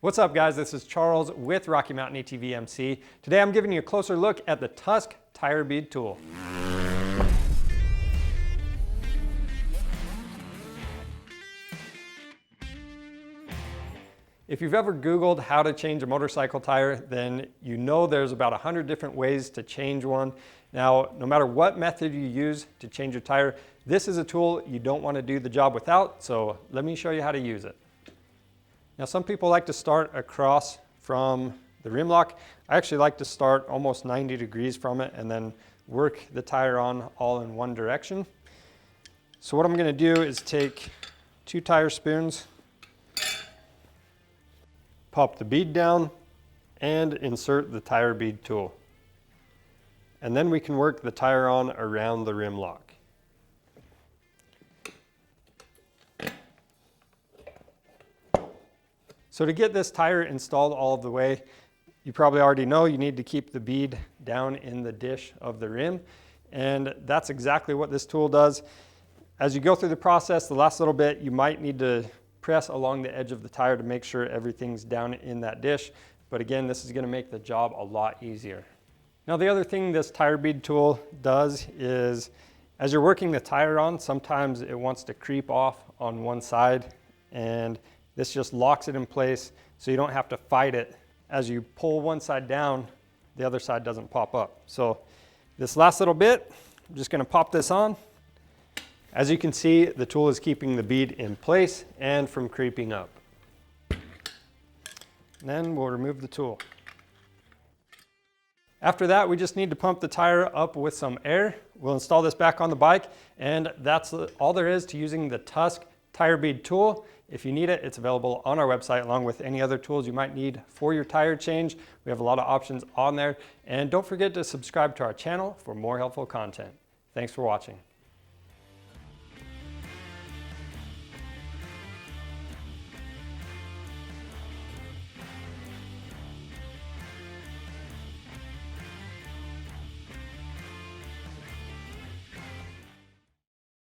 What's up guys, this is Charles with Rocky Mountain ATV MC. Today I'm giving you a closer look at the Tusk tire bead tool. If you've ever Googled how to change a motorcycle tire, then you know there's about 100 different ways to change one. Now, no matter what method you use to change your tire, this is a tool you don't want to do the job without, so let me show you how to use it. Now, some people like to start across from the rim lock. I actually like to start almost 90 degrees from it and then work the tire on all in one direction. So what I'm going to do is take 2 tire spoons, pop the bead down, and insert the tire bead tool. And then we can work the tire on around the rim lock. So to get this tire installed all of the way, you probably already know you need to keep the bead down in the dish of the rim. And that's exactly what this tool does. As you go through the process, the last little bit, you might need to press along the edge of the tire to make sure everything's down in that dish. But again, this is going to make the job a lot easier. Now, the other thing this tire bead tool does is, as you're working the tire on, sometimes it wants to creep off on one side, and this just locks it in place so you don't have to fight it. As you pull one side down, the other side doesn't pop up. So this last little bit, I'm just going to pop this on. As you can see, the tool is keeping the bead in place and from creeping up. And then we'll remove the tool. After that, we just need to pump the tire up with some air. We'll install this back on the bike, and that's all there is to using the Tusk tire bead tool. If you need it, it's available on our website along with any other tools you might need for your tire change. We have a lot of options on there. And don't forget to subscribe to our channel for more helpful content. Thanks for watching.